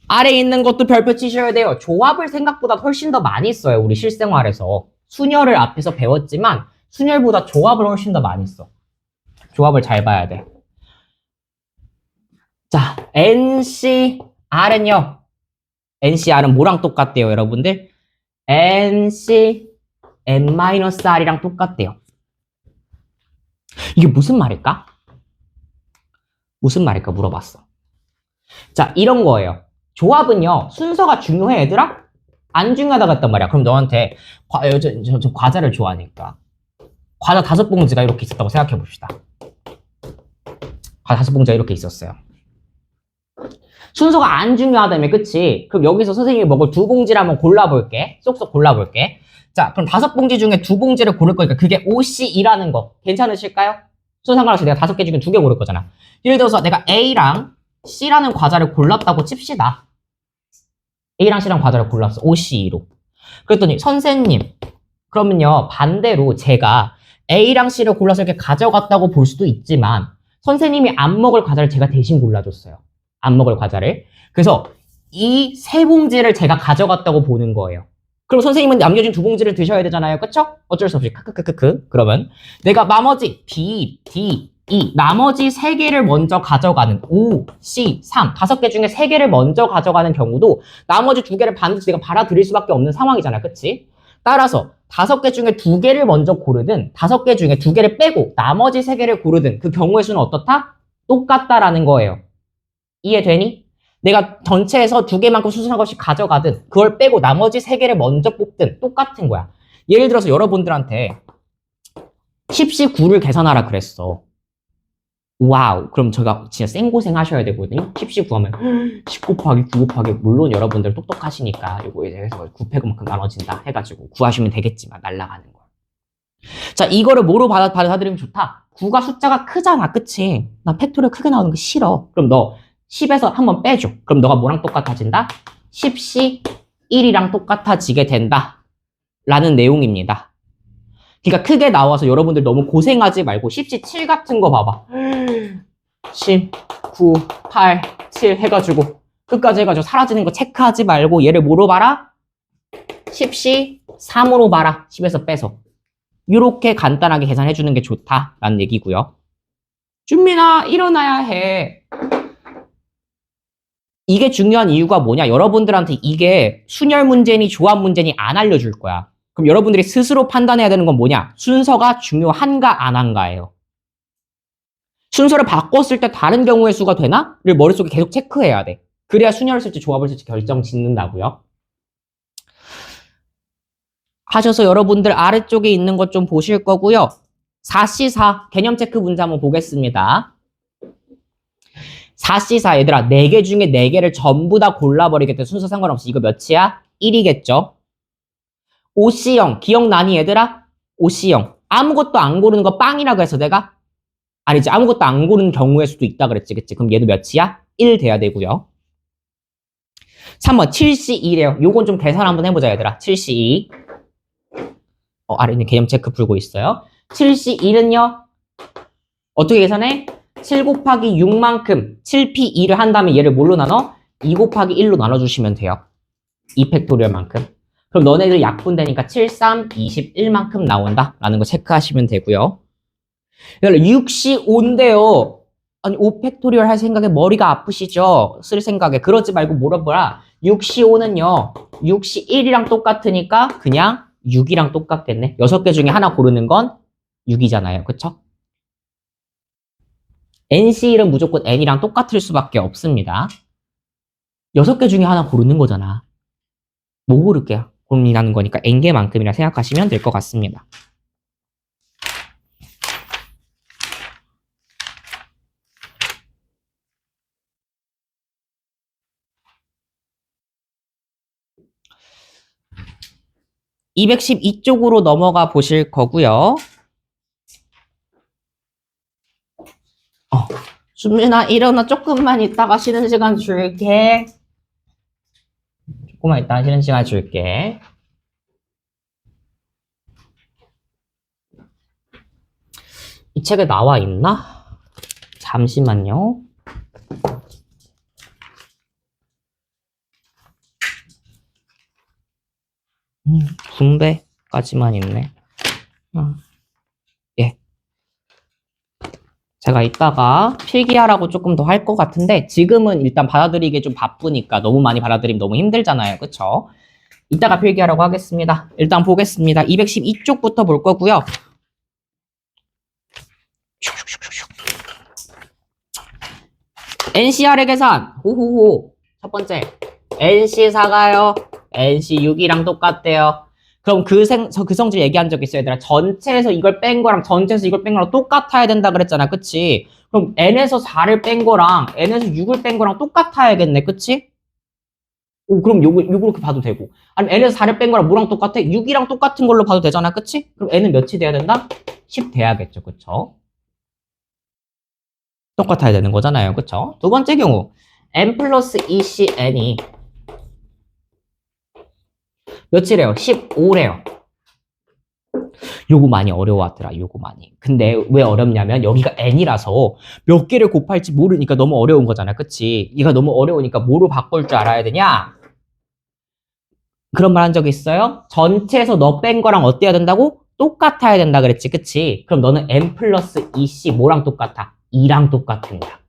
아래에 있는 것도 별표 치셔야 돼요. 조합을 생각보다 훨씬 더 많이 써요. 우리 실생활에서. 순열을 앞에서 배웠지만 순열보다 조합을 훨씬 더 많이 써. 조합을 잘 봐야 돼. 자, NCR은요. NCR은 뭐랑 똑같대요, 여러분들? NC-N-R이랑 똑같대요. 이게 무슨 말일까? 무슨 말일까 물어봤어. 자, 이런 거예요. 조합은요, 순서가 중요해, 얘들아? 안 중요하다고 했단 말이야. 그럼 너한테, 저 과자를 좋아하니까. 과자 5봉지가 이렇게 있었다고 생각해 봅시다. 과자 5봉지가 이렇게 있었어요. 순서가 안 중요하다며, 그치? 그럼 여기서 선생님이 먹을 2봉지를 한번 골라볼게. 쏙쏙 골라볼게. 자, 그럼 5봉지 중에 2봉지를 고를 거니까 그게 OC이라는 거 괜찮으실까요? 순서 상관없이 내가 5개 중에 2개 고를 거잖아. 예를 들어서 내가 A랑 C라는 과자를 골랐다고 칩시다. A랑 C랑 과자를 골랐어. OC로. 그랬더니 선생님, 그러면요 반대로 제가 A랑 C를 골라서 이렇게 가져갔다고 볼 수도 있지만 선생님이 안 먹을 과자를 제가 대신 골라줬어요. 안 먹을 과자를. 그래서 이 3봉지를 제가 가져갔다고 보는 거예요. 그럼 선생님은 남겨진 2봉지를 드셔야 되잖아요. 그쵸? 어쩔 수 없이 크크크크크. 그러면 내가 나머지 B, D, E 나머지 3개를 먼저 가져가는 O, C, 3 5개 중에 3개를 먼저 가져가는 경우도 나머지 2개를 반드시 내가 받아들일 수밖에 없는 상황이잖아. 그치? 따라서 5개 중에 2개를 먼저 고르든 5개 중에 2개를 빼고 나머지 3개를 고르든 그 경우의 수는 어떻다? 똑같다라는 거예요. 이해되니? 내가 전체에서 2개만큼 순서 상관없이 가져가든 그걸 빼고 나머지 3개를 먼저 뽑든 똑같은 거야. 예를 들어서 여러분들한테 10시 9를 계산하라 그랬어. 와우. 그럼 제가 진짜 생고생 하셔야 되거든요. 10시 9 하면 10 곱하기 9 곱하기 물론 여러분들 똑똑하시니까 이거 이제 해서 9패그만큼 나눠진다 해가지고 구하시면 되겠지만 날라가는 거. 자, 이거를 뭐로 받아들이면 좋다? 9가 숫자가 크잖아. 그치? 나 팩토리얼 크게 나오는 거 싫어. 그럼 너 10에서 한번 빼줘. 그럼 너가 뭐랑 똑같아진다? 10시 1이랑 똑같아지게 된다. 라는 내용입니다. 그러니까 크게 나와서 여러분들 너무 고생하지 말고 10시 7 같은 거 봐봐. 10, 9, 8, 7 해가지고 끝까지 해가지고 사라지는 거 체크하지 말고 얘를 뭐로 봐라? 10시 3으로 봐라. 10에서 빼서. 이렇게 간단하게 계산해주는 게 좋다라는 얘기고요. 준민아 일어나야 해. 이게 중요한 이유가 뭐냐? 여러분들한테 이게 순열 문제니 조합 문제니 안 알려줄 거야. 그럼 여러분들이 스스로 판단해야 되는 건 뭐냐? 순서가 중요한가 안 한가예요. 순서를 바꿨을 때 다른 경우의 수가 되나? 를 머릿속에 계속 체크해야 돼. 그래야 순열을 쓸지 조합을 쓸지 결정 짓는다고요. 하셔서 여러분들 아래쪽에 있는 것 좀 보실 거고요. 4C4 개념 체크 문제 한번 보겠습니다. 4C4 얘들아 4개 중에 4개를 전부 다 골라버리겠다. 순서 상관없이 이거 몇이야? 1이겠죠. OC형 기억나니 얘들아? OC형 아무것도 안 고르는 거 빵이라고 해서 내가 아니지 아무것도 안 고르는 경우의 수도 있다 그랬지 그치? 그럼 얘도 몇이야? 1 돼야 되고요. 3번 7C2래요. 요건 좀 계산 한번 해보자 얘들아. 7C2 아래 있는 개념 체크 풀고 있어요. 7C1은요 어떻게 계산해? 7 곱하기 6만큼 7P2를 한 다음에 얘를 뭘로 나눠? 2 곱하기 1로 나눠주시면 돼요. 2팩토리얼만큼. 그럼 너네들 약분되니까 7, 3, 21만큼 나온다 라는 거 체크하시면 되고요. 6시 5인데요. 아니 5팩토리얼 할 생각에 머리가 아프시죠? 쓸 생각에. 그러지 말고 물어보라. 6시 5는요. 6시 1이랑 똑같으니까 그냥 6이랑 똑같겠네. 6개 중에 하나 고르는 건 6이잖아요. 그쵸? NC1은 무조건 N이랑 똑같을 수밖에 없습니다. 6개 중에 하나 고르는 거잖아. 뭐 고를게요? 고민하는 거니까 N개만큼이라 생각하시면 될 것 같습니다. (212쪽으로) 넘어가 보실 거고요. 수민아 일어나. 조금만 있다가 쉬는 시간 줄게. 조금만 있다가 쉬는 시간 줄게. 이 책에 나와 있나? 잠시만요. 분배까지만 있네. 예. 제가 이따가 필기하라고 조금 더 할 것 같은데 지금은 일단 받아들이기 좀 바쁘니까 너무 많이 받아들이면 너무 힘들잖아요. 그쵸? 이따가 필기하라고 하겠습니다. 일단 보겠습니다. 212쪽부터 볼 거고요. NCR의 계산. 호호호. 첫 번째. NC4가요. NC6이랑 똑같대요. 그럼 그 성질 얘기한 적 있어요, 얘들아. 전체에서 이걸 뺀 거랑 전체에서 이걸 뺀 거랑 똑같아야 된다 그랬잖아. 그치? 그럼 N에서 4를 뺀 거랑 N에서 6을 뺀 거랑 똑같아야겠네. 그치? 오, 그럼 요걸 이렇게 봐도 되고. 아니면 N에서 4를 뺀 거랑 뭐랑 똑같아? 6이랑 똑같은 걸로 봐도 되잖아. 그치? 그럼 N은 몇이 돼야 된다? 10 돼야겠죠. 그쵸? 똑같아야 되는 거잖아요. 그쵸? 두 번째 경우. N 플러스 EC N이 며칠이에요? 15래요. 요거 많이 어려워하더라. 요거 많이. 근데 왜 어렵냐면 여기가 N이라서 몇 개를 곱할지 모르니까 너무 어려운 거잖아. 그치? 얘가 너무 어려우니까 뭐로 바꿀 줄 알아야 되냐? 그런 말 한 적 있어요? 전체에서 너 뺀 거랑 어때야 된다고? 똑같아야 된다 그랬지. 그치? 그럼 너는 N 플러스 2C 뭐랑 똑같아? 2랑 똑같은 거야.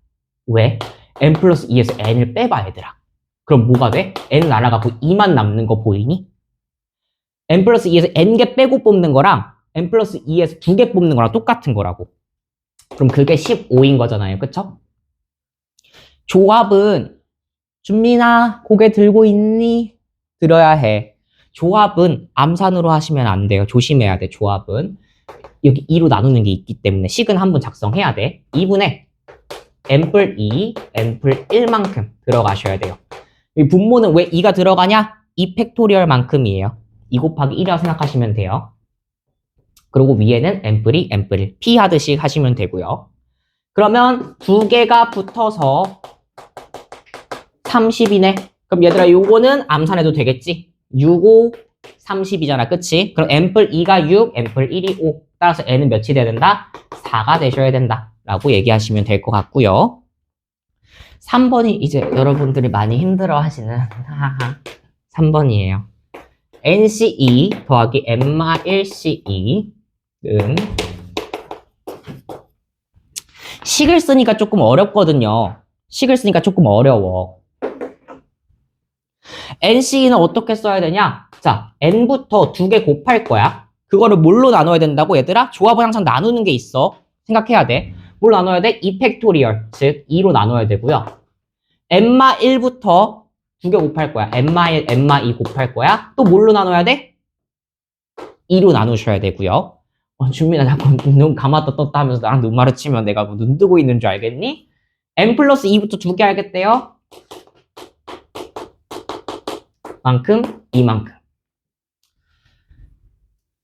왜? N 플러스 2에서 N을 빼봐 얘들아. 그럼 뭐가 돼? N 날아가고 2만 남는 거 보이니? N 플러스 2에서 N개 빼고 뽑는 거랑 N 플러스 2에서 2개 뽑는 거랑 똑같은 거라고. 그럼 그게 15인 거잖아요. 그쵸? 조합은 준민아 고개 들고 있니? 들어야 해. 조합은 암산으로 하시면 안 돼요. 조심해야 돼. 조합은. 여기 2로 나누는 게 있기 때문에 식은 한번 작성해야 돼. 2분의 N플 2, N플 1만큼 들어가셔야 돼요. 이 분모는 왜 2가 들어가냐? 2 팩토리얼만큼이에요. 2 곱하기 1이라고 생각하시면 돼요. 그리고 위에는 N플이 N플 P 하듯이 하시면 되고요. 그러면 두 개가 붙어서 30이네. 그럼 얘들아 요거는 암산해도 되겠지? 6, 5, 30이잖아. 그치? 그럼 N플 2가 6, N플 1이 5. 따라서 N은 몇이 돼야 된다? 4가 되셔야 된다. 라고 얘기하시면 될 것 같고요. 3번이 이제 여러분들이 많이 힘들어 하시는 3번이에요. NC2 더하기 N-1C2는 식을 쓰니까 조금 어렵거든요. 식을 쓰니까 조금 어려워. NC는 어떻게 써야 되냐? 자, N부터 2개 곱할 거야. 그거를 뭘로 나눠야 된다고 얘들아? 조합은 항상 나누는 게 있어. 생각해야 돼. 뭘 나눠야 돼? 2 팩토리얼, 즉 2로 나눠야 되고요. N마 1부터 2개 곱할 거야. N마 1, N마 2 곱할 거야. 또 뭘로 나눠야 돼? 2로 나누셔야 되고요. 준민아 자꾸 눈 감았다 떴다 하면서 나랑 눈 마주치면 내가 뭐 눈 뜨고 있는 줄 알겠니? N 플러스 2부터 2개 알겠대요? 만큼, 이만큼.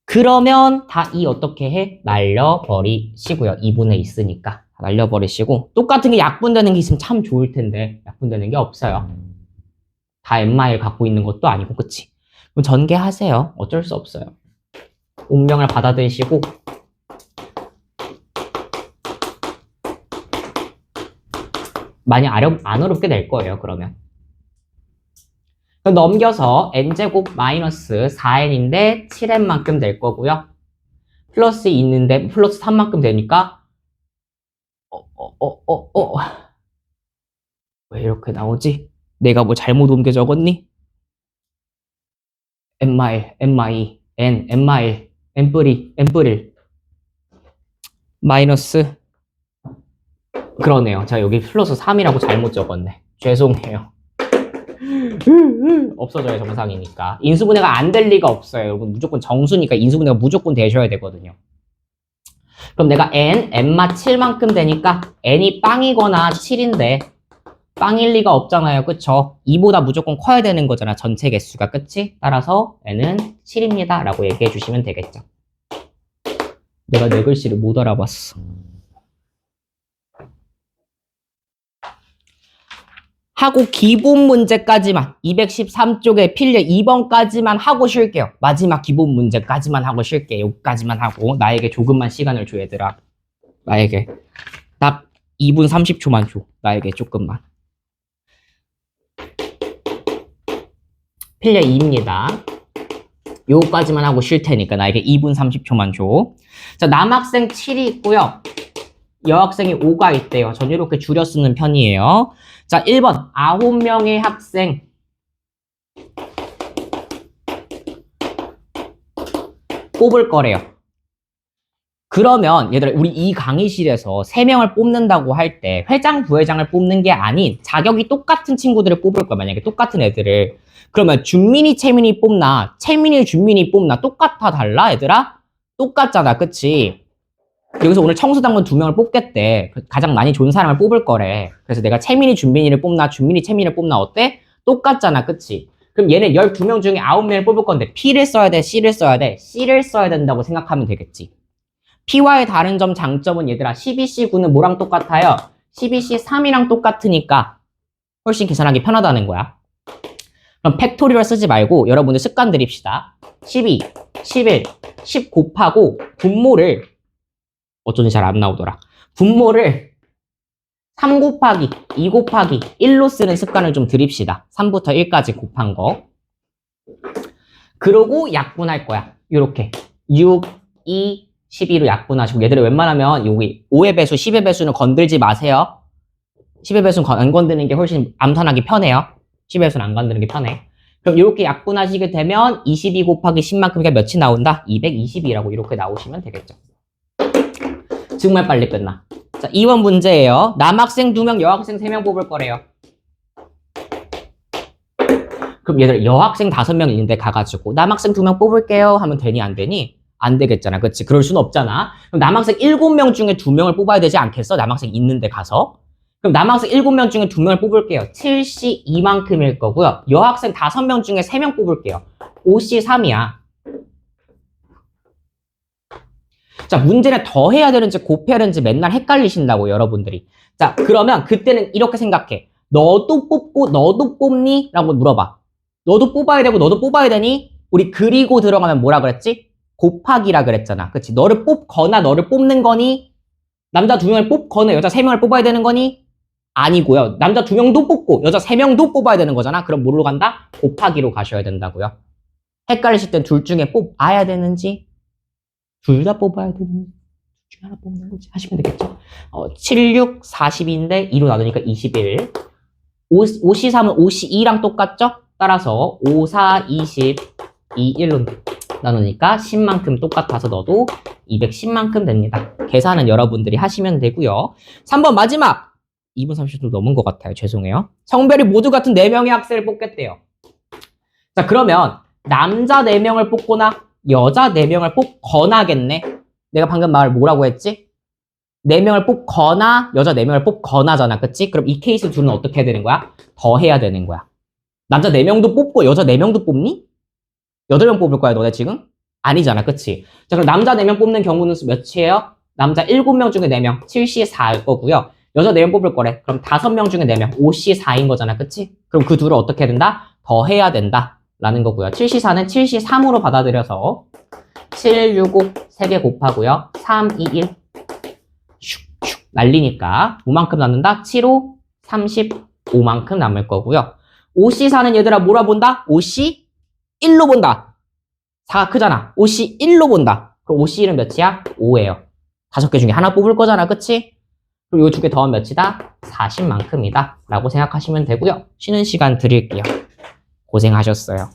그러면 다 이 어떻게 해? 날려버리시고요. 2분의 있으니까. 날려버리시고. 똑같은 게 약분되는 게 있으면 참 좋을 텐데 약분되는 게 없어요. 다 N마일 갖고 있는 것도 아니고, 그치? 그럼 전개하세요. 어쩔 수 없어요. 운명을 받아들이시고 많이 안 어렵게 될 거예요. 그러면 그럼 넘겨서 n제곱 마이너스 4n인데 7n만큼 될 거고요. 플러스 있는데 플러스 3만큼 되니까 왜 이렇게 나오지? 내가 뭐 잘못 옮겨 적었니? n마일, n마2, n, n마일, n뿌리, n뿌릴 마이너스 그러네요. 제가 여기 플러스 3이라고 잘못 적었네. 죄송해요. 없어져야 정상이니까. 인수분해가 안 될 리가 없어요. 여러분 무조건 정수니까 인수분해가 무조건 되셔야 되거든요. 그럼 내가 n마 7만큼 되니까 n이 빵이거나 7인데 빵일 리가 없잖아요. 그쵸? 2보다 무조건 커야 되는 거잖아. 전체 개수가. 그치? 따라서 n은 7입니다. 라고 얘기해 주시면 되겠죠. 내가 내 글씨를 못 알아봤어. 하고 기본 문제까지만 213쪽에 필려 2번까지만 하고 쉴게요. 마지막 기본 문제까지만 하고 쉴게요. 여기까지만 하고 나에게 조금만 시간을 줘 얘들아. 나에게 딱 2분 30초만 줘. 나에게 조금만. 필려 2입니다. 요거까지만 하고 쉴 테니까 나에게 2분 30초만 줘. 자, 남학생 7이 있고요. 여학생이 5가 있대요. 전 이렇게 줄여 쓰는 편이에요. 자, 1번 9명의 학생 뽑을 거래요. 그러면 얘들아 우리 이 강의실에서 3명을 뽑는다고 할 때 회장, 부회장을 뽑는 게 아닌 자격이 똑같은 친구들을 뽑을 거야. 만약에 똑같은 애들을. 그러면 준민이, 채민이 뽑나 채민이, 준민이 뽑나 똑같아 달라 얘들아? 똑같잖아. 그치? 여기서 오늘 청소당원 2명을 뽑겠대. 가장 많이 좋은 사람을 뽑을 거래. 그래서 내가 채민이, 준민이를 뽑나 준민이, 채민이를 뽑나 어때? 똑같잖아. 그치? 그럼 얘네 12명 중에 9명을 뽑을 건데 P를 써야 돼? C를 써야 돼? C를 써야 된다고 생각하면 되겠지. P와의 다른 점 장점은 얘들아 12C9는 뭐랑 똑같아요? 12C3이랑 똑같으니까 훨씬 계산하기 편하다는 거야. 그럼 팩토리얼 쓰지 말고 여러분들 습관 들입시다. 12, 11, 10 곱하고 분모를 어쩐지 잘 안 나오더라. 분모를 3 곱하기, 2 곱하기 1로 쓰는 습관을 좀 들입시다. 3부터 1까지 곱한 거. 그러고 약분할 거야. 요렇게 6, 2, 12로 약분하시고 얘들을 웬만하면 여기 5의 배수, 10의 배수는 건들지 마세요. 10의 배수는 안 건드는 게 훨씬 암산하기 편해요. 10의 배수는 안 건드는 게 편해. 그럼 이렇게 약분하시게 되면 22 곱하기 10만큼이 몇이 나온다? 222라고 이렇게 나오시면 되겠죠. 정말 빨리 끝나. 자, 2번 문제예요. 남학생 2명, 여학생 3명 뽑을 거래요. 그럼 얘들 여학생 5명 있는데 가가지고 남학생 2명 뽑을게요 하면 되니 안 되니? 안 되겠잖아. 그치? 그럴 순 없잖아. 그럼 남학생 7명 중에 2명을 뽑아야 되지 않겠어? 남학생 있는데 가서. 그럼 남학생 7명 중에 2명을 뽑을게요. 7C2만큼일 거고요. 여학생 5명 중에 3명 뽑을게요. 5C3이야. 자, 문제는 더 해야 되는지 곱해야 되는지 맨날 헷갈리신다고 여러분들이. 자, 그러면 그때는 이렇게 생각해. 너도 뽑고 너도 뽑니? 라고 물어봐. 너도 뽑아야 되고 너도 뽑아야 되니? 우리 그리고 들어가면 뭐라 그랬지? 곱하기라 그랬잖아. 그치? 너를 뽑거나 너를 뽑는 거니? 남자 2명을 뽑거나 여자 3명을 뽑아야 되는 거니? 아니고요. 남자 2명도 뽑고 여자 3명도 뽑아야 되는 거잖아. 그럼 뭐로 간다? 곱하기로 가셔야 된다고요. 헷갈리실 땐 둘 중에 뽑아야 되는지 둘 다 뽑아야 되는지 둘 중에 하나 뽑는 거지 하시면 되겠죠. 7, 6, 40인데 2로 나누니까 21. 5C3은 5C2랑 똑같죠? 따라서 5, 4, 20, 2, 1로 나누니까 10만큼 똑같아서 너도 210만큼 됩니다. 계산은 여러분들이 하시면 되고요. 3번 마지막! 2분 30초 넘은 것 같아요. 죄송해요. 성별이 모두 같은 4명의 학생을 뽑겠대요. 자, 그러면 남자 4명을 뽑거나 여자 4명을 뽑거나겠네. 내가 방금 말 뭐라고 했지? 4명을 뽑거나 여자 4명을 뽑거나잖아. 그치? 그럼 이 케이스 둘은 어떻게 해야 되는 거야? 더 해야 되는 거야. 남자 4명도 뽑고 여자 4명도 뽑니? 8명 뽑을 거야 너네 지금? 아니잖아. 그치? 자, 그럼 남자 4명 뽑는 경우는 몇이에요? 남자 7명 중에 4명 7C4일 거고요. 여자 4명 뽑을 거래. 그럼 5명 중에 4명 5C4인 거잖아. 그치? 그럼 그 둘을 어떻게 해야 된다? 더 해야 된다 라는 거고요. 7C4는 7C3으로 받아들여서 7, 6, 5 3개 곱하고요. 3, 2, 1 슉슉 날리니까 5만큼 남는다? 7, 5, 35만큼 남을 거고요. OC4는 얘들아 뭐라 본다? OC1로 본다. 4가 크잖아. OC1로 본다. 그럼 OC1은 몇이야? 5예요. 5개 중에 하나 뽑을 거잖아. 그치? 그리고 이 두 개 더하면 몇이다? 40만큼이다. 라고 생각하시면 되고요. 쉬는 시간 드릴게요. 고생하셨어요.